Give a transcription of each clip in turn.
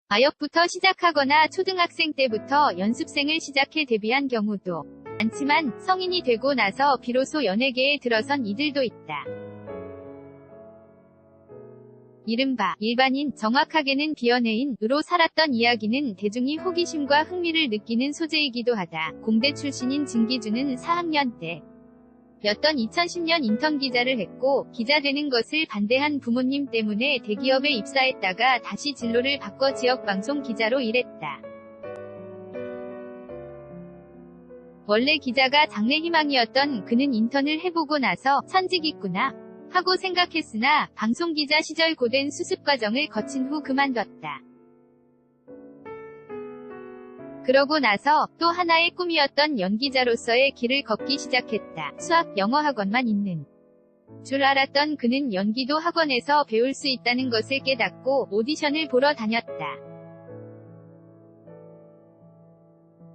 아역부터 시작하거나 초등학생 때부터 연습생을 시작해 데뷔한 경우도 많지만 성인이 되고 나서 비로소 연예계에 들어선 이들도 있다. 이른바 일반인, 정확하게는 비연예인으로 살았던 이야기는 대중이 호기심과 흥미를 느끼는 소재이기도 하다. 공대 출신인 진기준은 4학년 때 였던 2010년 인턴 기자를 했고, 기자 되는 것을 반대한 부모님 때문에 대기업에 입사했다가 다시 진로를 바꿔 지역방송 기자로 일했다. 원래 기자가 장래 희망이었던 그는 인턴을 해보고 나서 천직있구나 하고 생각했으나 방송기자 시절 고된 수습 과정을 거친 후 그만뒀다. 그러고 나서 또 하나의 꿈이었던 연기자로서의 길을 걷기 시작했다. 수학, 영어 학원만 있는 줄 알았던 그는 연기도 학원에서 배울 수 있다는 것을 깨닫고 오디션을 보러 다녔다.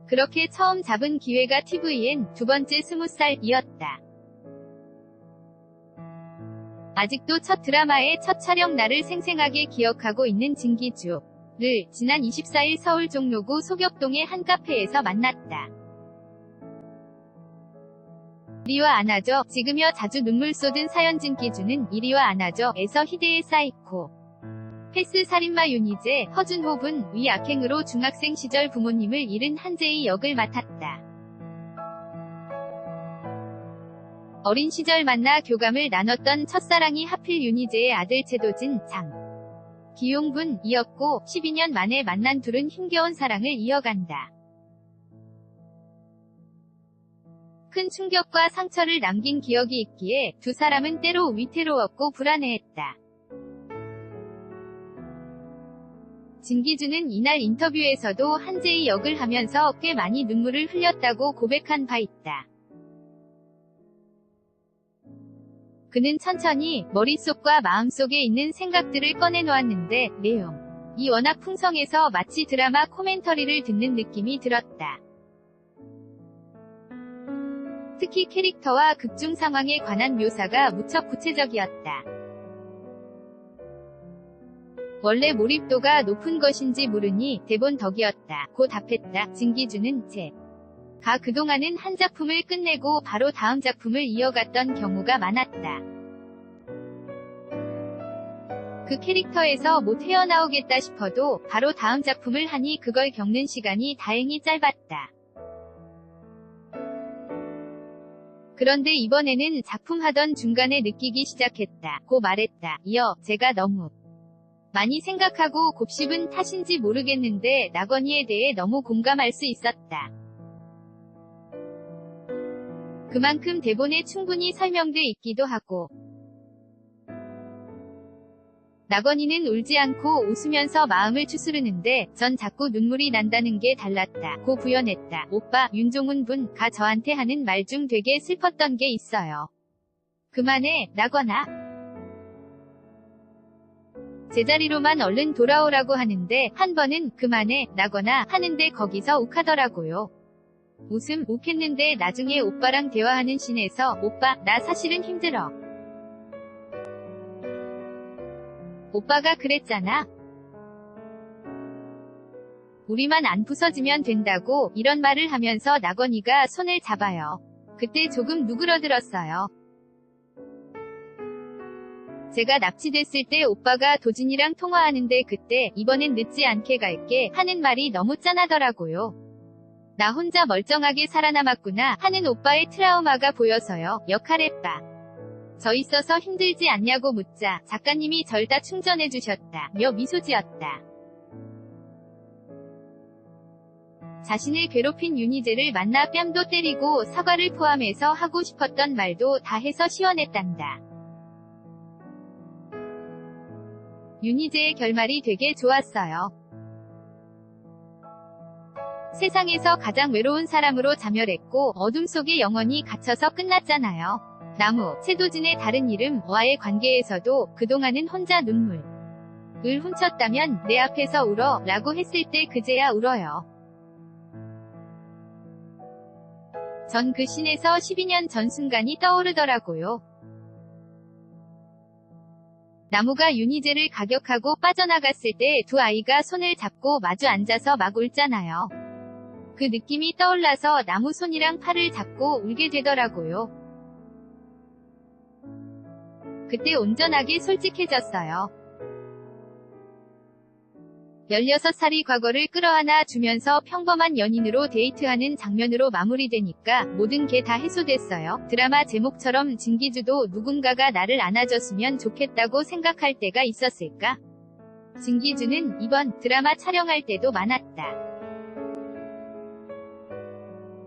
그렇게 처음 잡은 기회가 TVN 두 번째 20살이었다. 아직도 첫 드라마의 첫 촬영 날을 생생하게 기억하고 있는 진기주. 를 지난 24일 서울 종로구 소격동의 한 카페에서 만났다. 이리와 안아줘 찍으며 자주 눈물 쏟은 사연. 진기주는 이리와 안아줘 에서 희대의 사이코 패스 살인마 윤희재, 허준호분 위 악행으로 중학생 시절 부모님을 잃은 한재희 역을 맡았다. 어린 시절 만나 교감을 나눴던 첫사랑이 하필 윤희재의 아들 최도진, 장 기용분이었고 12년 만에 만난 둘은 힘겨운 사랑을 이어간다. 큰 충격과 상처를 남긴 기억이 있기에 두 사람은 때로 위태로웠고 불안해했다. 진기준은 이날 인터뷰에서도 한재희 역을 하면서 꽤 많이 눈물을 흘렸다고 고백한 바 있다. 그는 천천히 머릿속과 마음속에 있는 생각들을 꺼내놓았는데 내용이 워낙 풍성해서 마치 드라마 코멘터리를 듣는 느낌이 들었다. 특히 캐릭터와 극중 상황에 관한 묘사가 무척 구체적이었다. 원래 몰입도가 높은 것인지 모르니 대본 덕이었다 고 답했다. 진기준은 가 그동안은 한 작품을 끝내고 바로 다음 작품을 이어갔던 경우가 많았다. 그 캐릭터에서 못 헤어나오겠다 싶어도 바로 다음 작품을 하니 그걸 겪는 시간이 다행히 짧았다. 그런데 이번에는 작품 하던 중간에 느끼기 시작했다 고 말했다. 이어 제가 너무 많이 생각하고 곱씹은 탓인지 모르겠는데 낙원이에 대해 너무 공감할 수 있었다. 그만큼 대본에 충분히 설명돼 있기도 하고 낙원이는 울지 않고 웃으면서 마음을 추스르는데 전 자꾸 눈물이 난다는 게 달랐다 고 부연했다. 오빠, 윤종훈 분가 저한테 하는 말 중 되게 슬펐던 게 있어요. 그만해, 낙원아. 제자리로만 얼른 돌아오라고 하는데 한 번은 그만해, 낙원아 하는데 거기서 욱하더라고요. 웃음 욱했는데 나중에 오빠랑 대화하는 씬에서 오빠, 나 사실은 힘들어. 오빠가 그랬잖아. 우리만 안 부서지면 된다고 이런 말을 하면서 낙원이가 손을 잡아요. 그때 조금 누그러들었어요. 제가 납치됐을 때 오빠가 도진이랑 통화하는데 그때 이번엔 늦지 않게 갈게 하는 말이 너무 짠하더라고요. 나 혼자 멀쩡하게 살아남았구나 하는 오빠의 트라우마가 보여서요. 역할해봐. 저 있어서 힘들지 않냐고 묻자 작가님이 절 다 충전해주셨다 며 미소 지었다. 자신을 괴롭힌 윤희재를 만나 뺨도 때리고 사과를 포함해서 하고 싶었던 말도 다 해서 시원했단다. 윤희재의 결말이 되게 좋았어요. 세상에서 가장 외로운 사람으로 자멸했고 어둠 속에 영원히 갇혀서 끝났잖아요. 나무, 최도진의 다른 이름와의 관계에서도 그동안은 혼자 눈물을 훔쳤다면 내 앞에서 울어 라고 했을 때 그제야 울어요. 전 그 씬에서 12년 전 순간이 떠오르더라고요. 나무가 윤희재를 가격하고 빠져나갔을 때 두 아이가 손을 잡고 마주 앉아서 막 울잖아요. 그 느낌이 떠올라서 나무 손이랑 팔을 잡고 울게 되더라고요. 그때 온전하게 솔직해졌어요. 16살이 과거를 끌어안아 주면서 평범한 연인으로 데이트하는 장면으로 마무리되니까 모든 게 다 해소됐어요. 드라마 제목처럼 진기주도 누군가가 나를 안아줬으면 좋겠다고 생각할 때가 있었을까? 진기주는 이번 드라마 촬영할 때도 많았다.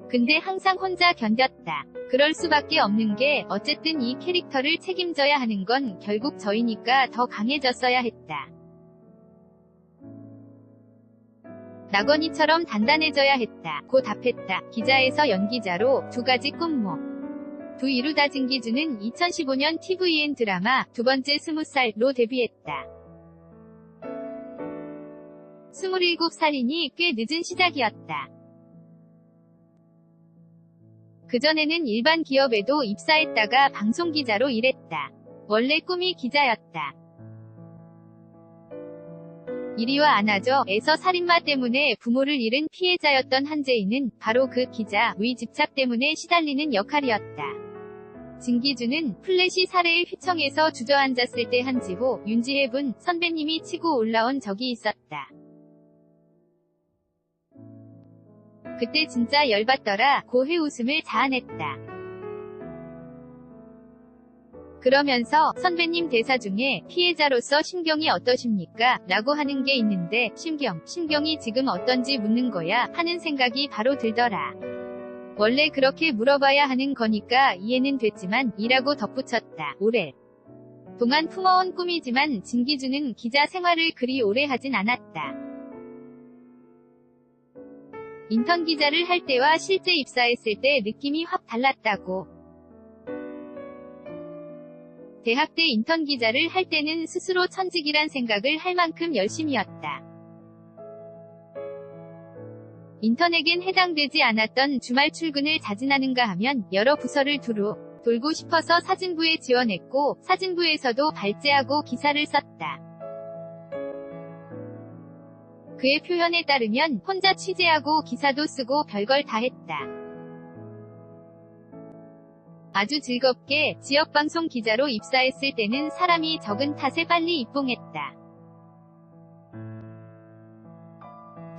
근데 항상 혼자 견뎠다. 그럴 수밖에 없는 게 어쨌든 이 캐릭터를 책임져야 하는 건 결국 저이니까 더 강해졌어야 했다. 나건이처럼 단단해져야 했다. 고 답했다. 기자에서 연기자로 두 가지 꿈목. 두 이루다 진기주는 2015년 tvN 드라마 두 번째 20살로 데뷔했다. 27살이니 꽤 늦은 시작이었다. 그전에는 일반 기업에도 입사했다가 방송기자로 일했다. 원래 꿈이 기자였다. 이리와 안아줘 에서 살인마 때문에 부모를 잃은 피해자였던 한재인은 바로 그 기자 의 집착 때문에 시달리는 역할이었다. 진기주는 플래시 살해의 휘청에서 주저앉았을 때 한지호, 윤지혜분 선배님이 치고 올라온 적이 있었다. 그때 진짜 열받더라 고 해웃음을 자아냈다. 그러면서 선배님 대사 중에 피해자로서 심경이 어떠십니까? 라고 하는 게 있는데 심경이 지금 어떤지 묻는 거야 하는 생각이 바로 들더라. 원래 그렇게 물어봐야 하는 거니까 이해는 됐지만 이라고 덧붙였다. 오래 동안 품어온 꿈이지만 진기주는 기자 생활을 그리 오래 하진 않았다. 인턴 기자를 할 때와 실제 입사했을 때 느낌이 확 달랐다고. 대학 때 인턴 기자를 할 때는 스스로 천직이란 생각을 할 만큼 열심이었다. 인턴에겐 해당되지 않았던 주말 출근을 자진하는가 하면 여러 부서를 두루 돌고 싶어서 사진부에 지원했고 사진부에서도 발제하고 기사를 썼다. 그의 표현에 따르면 혼자 취재하고 기사도 쓰고 별걸 다 했다. 아주 즐겁게 지역방송 기자로 입사했을 때는 사람이 적은 탓에 빨리 입봉했다.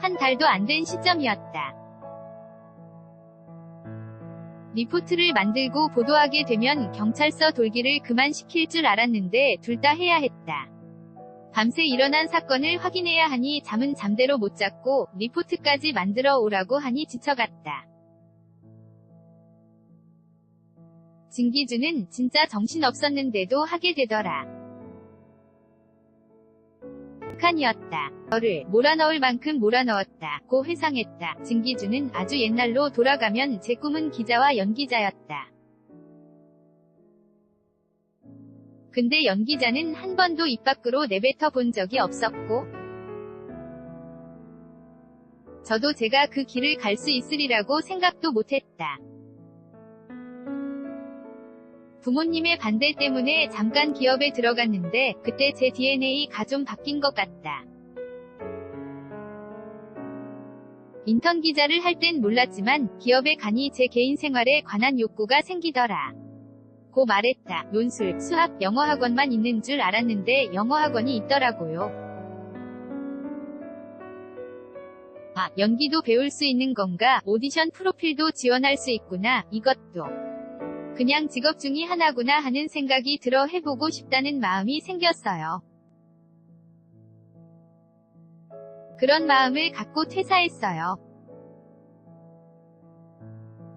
한 달도 안 된 시점이었다. 리포트를 만들고 보도하게 되면 경찰서 돌기를 그만 시킬 줄 알았는데 둘 다 해야 했다. 밤새 일어난 사건을 확인해야 하니 잠은 잠대로 못 잤고 리포트까지 만들어 오라고 하니 지쳐갔다. 진기주는 진짜 정신없었는데도 하게 되더라. 북한이었다. 저를 몰아넣을 만큼 몰아넣었다. 고 회상했다. 진기주는 아주 옛날로 돌아가면 제 꿈은 기자와 연기자였다. 근데 연기자는 한 번도 입 밖으로 내뱉어 본 적이 없었고 저도 제가 그 길을 갈 수 있으리라고 생각도 못했다. 부모님의 반대 때문에 잠깐 기업에 들어갔는데 그때 제 DNA가 좀 바뀐 것 같다. 인턴 기자를 할 땐 몰랐지만 기업에 가니 제 개인 생활에 관한 욕구가 생기더라. 고 말했다. 논술, 수학, 영어학원만 있는 줄 알았는데 영어학원이 있더라고요. 아, 연기도 배울 수 있는 건가? 오디션 프로필도 지원할 수 있구나. 이것도 그냥 직업 중의 하나구나 하는 생각이 들어 해보고 싶다는 마음이 생겼어요. 그런 마음을 갖고 퇴사했어요.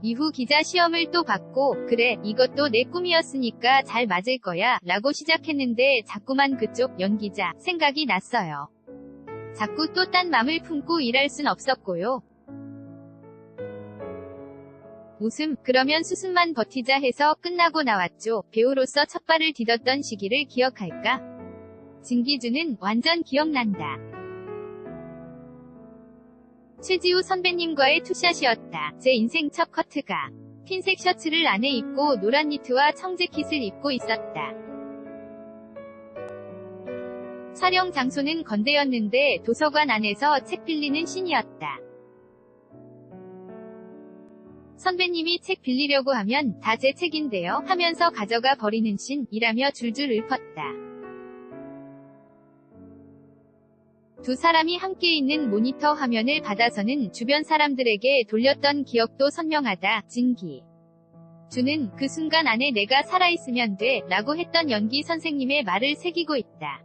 이후 기자 시험을 또 받고 그래 이것도 내 꿈이었으니까 잘 맞을 거야 라고 시작했는데 자꾸만 그쪽 연기자 생각이 났어요. 자꾸 또 딴 맘을 품고 일할 순 없었고요. 웃음, 그러면 수습만 버티자 해서 끝나고 나왔죠. 배우로서 첫 발을 디뎠던 시기를 기억할까? 진기주는 완전 기억난다. 최지우 선배님과의 투샷이었다. 제 인생 첫 커트가 흰색 셔츠를 안에 입고 노란 니트와 청재킷을 입고 있었다. 촬영 장소는 건대였는데 도서관 안에서 책 빌리는 씬이었다. 선배님이 책 빌리려고 하면 다 제 책인데요 하면서 가져가 버리는 씬이라며 줄줄 읊었다. 두 사람이 함께 있는 모니터 화면을 받아서는 주변 사람들에게 돌렸던 기억도 선명하다. 진기 주는 그 순간 안에 내가 살아있으면 돼 라고 했던 연기 선생님의 말을 새기고 있다.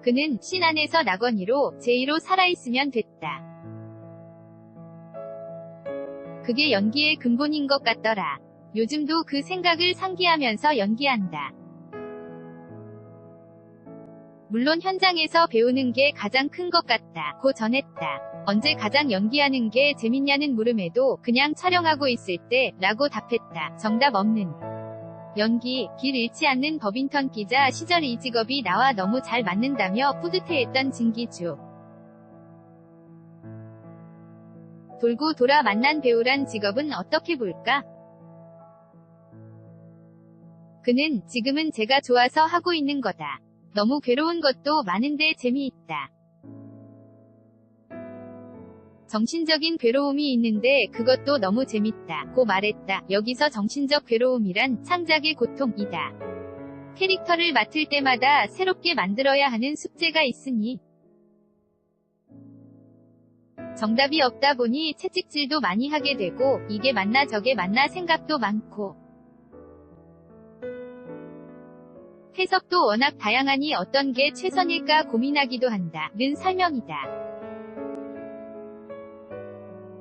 그는 씬 안에서 낙원이로 제2로 살아있으면 됐다. 그게 연기의 근본인 것 같더라. 요즘도 그 생각을 상기하면서 연기한다. 물론 현장에서 배우는 게 가장 큰 것 같다. 고 전했다. 언제 가장 연기하는 게 재밌냐는 물음에도 그냥 촬영하고 있을 때 라고 답했다. 정답 없는 연기, 길 잃지 않는 버빙턴 기자 시절 이 직업이 나와 너무 잘 맞는다며 뿌듯해했던 진기주. 돌고 돌아 만난 배우란 직업은 어떻게 볼까? 그는 지금은 제가 좋아서 하고 있는 거다. 너무 괴로운 것도 많은데 재미있다. 정신적인 괴로움이 있는데 그것도 너무 재밌다. 고 말했다. 여기서 정신적 괴로움이란 창작의 고통이다. 캐릭터를 맡을 때마다 새롭게 만들어야 하는 숙제가 있으니 정답이 없다 보니 채찍질도 많이 하게 되고 이게 맞나 저게 맞나 생각도 많고 해석도 워낙 다양하니 어떤 게 최선일까 고민하기도 한다. 는 설명이다.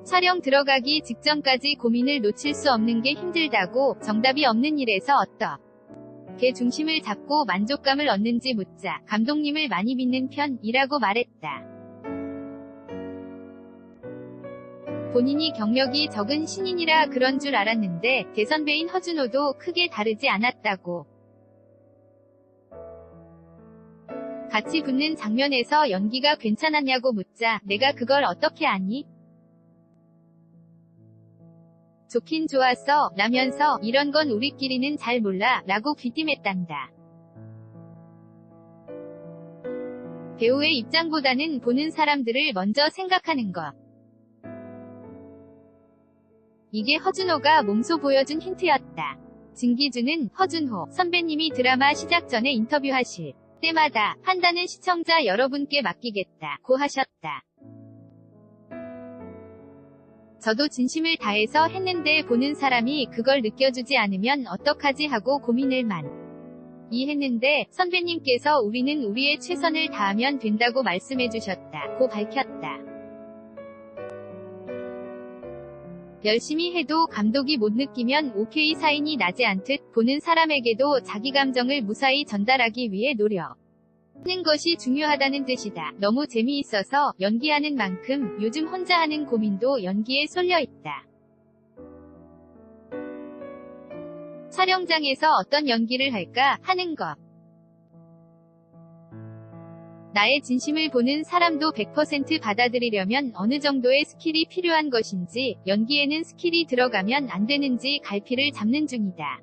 촬영 들어가기 직전까지 고민을 놓칠 수 없는 게 힘들다고 정답이 없는 일에서 어떻게 중심을 잡고 만족감을 얻는지 묻자 감독님을 많이 믿는 편이라고 말했다. 본인이 경력이 적은 신인이라 그런 줄 알았는데 대선배인 허준호도 크게 다르지 않았다고. 같이 붙는 장면에서 연기가 괜찮았냐고 묻자 내가 그걸 어떻게 아니? 좋긴 좋았어 라면서 이런 건 우리끼리는 잘 몰라 라고 귀띔했단다. 배우의 입장보다는 보는 사람들을 먼저 생각하는 것. 이게 허준호가 몸소 보여준 힌트였다. 진기주는 허준호 선배님이 드라마 시작 전에 인터뷰하실 때마다 판단은 시청자 여러분께 맡기겠다 고 하셨다. 저도 진심을 다해서 했는데 보는 사람이 그걸 느껴주지 않으면 어떡하지 하고 고민을 많이 했는데 선배님께서 우리는 우리의 최선을 다하면 된다고 말씀해주셨다 고 밝혔다. 열심히 해도 감독이 못 느끼면 오케이 사인이 나지 않듯 보는 사람에게도 자기 감정을 무사히 전달하기 위해 노력하는 것이 중요하다는 뜻이다. 너무 재미있어서 연기하는 만큼 요즘 혼자 하는 고민도 연기에 쏠려 있다. 촬영장에서 어떤 연기를 할까 하는 것. 나의 진심을 보는 사람도 100% 받아들이려면 어느 정도의 스킬이 필요한 것인지 연기에는 스킬이 들어가면 안 되는지 갈피를 잡는 중이다.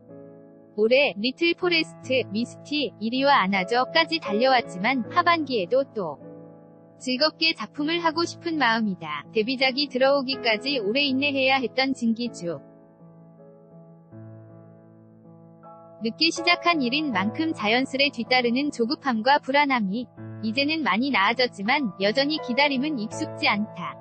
올해 리틀 포레스트, 미스티, 1위와 안아줘까지 달려왔지만 하반기에도 또 즐겁게 작품을 하고 싶은 마음이다. 데뷔작이 들어오기까지 오래 인내해야 했던 진기주. 늦게 시작한 일인 만큼 자연스레 뒤따르는 조급함과 불안함이 이제는 많이 나아졌지만 여전히 기다림은 익숙지 않다.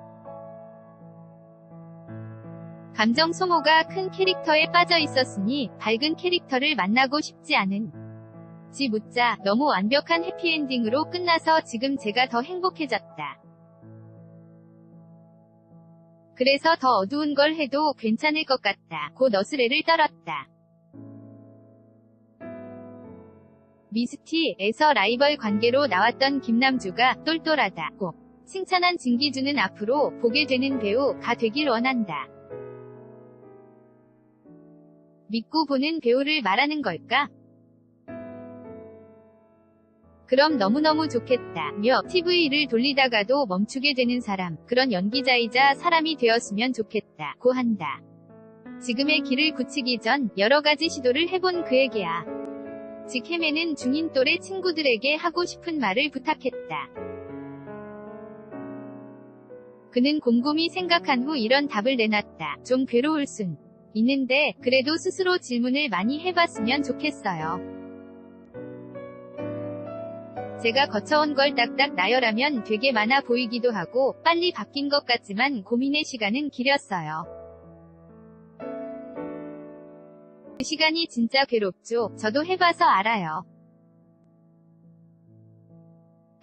감정 소모가 큰 캐릭터에 빠져 있었으니 밝은 캐릭터를 만나고 싶지 않은지 묻자 너무 완벽한 해피엔딩으로 끝나서 지금 제가 더 행복해졌다. 그래서 더 어두운 걸 해도 괜찮을 것 같다. 고 너스레를 떨었다. 미스티에서 라이벌 관계로 나왔던 김남주가 똘똘하다고 칭찬한 진기주는 앞으로 보게 되는 배우가 되길 원한다. 믿고 보는 배우를 말하는 걸까? 그럼 너무너무 좋겠다며 TV를 돌리다가도 멈추게 되는 사람, 그런 연기자이자 사람이 되었으면 좋겠다고 한다. 지금의 길을 굳히기 전 여러 가지 시도를 해본 그에게야 즉 헤매는 중인 또래 친구들에게 하고 싶은 말을 부탁했다. 그는 곰곰이 생각한 후 이런 답을 내놨다. 좀 괴로울 순 있는데 그래도 스스로 질문을 많이 해봤으면 좋겠어요. 제가 거쳐온 걸 딱딱 나열하면 되게 많아 보이기도 하고 빨리 바뀐 것 같지만 고민의 시간은 길었어요. 그 시간이 진짜 괴롭죠. 저도 해봐서 알아요.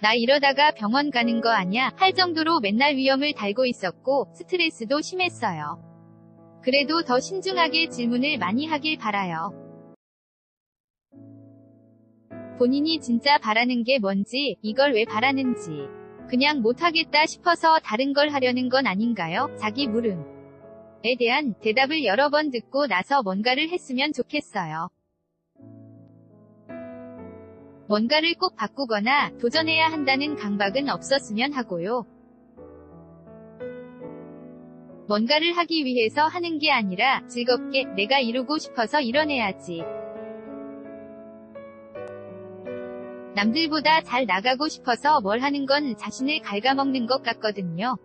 나 이러다가 병원 가는 거 아냐 할 정도로 맨날 위험을 달고 있었고 스트레스도 심했어요. 그래도 더 신중하게 질문을 많이 하길 바라요. 본인이 진짜 바라는 게 뭔지, 이걸 왜 바라는지. 그냥 못하겠다 싶어서 다른 걸 하려는 건 아닌가요? 자기 물음에 대한 대답을 여러 번 듣고 나서 뭔가를 했으면 좋겠어요. 뭔가를 꼭 바꾸거나 도전해야 한다는 강박은 없었으면 하고요. 뭔가를 하기 위해서 하는 게 아니라 즐겁게 내가 이루고 싶어서 이뤄내야지. 남들보다 잘 나가고 싶어서 뭘 하는 건 자신을 갉아먹는 것 같거든요.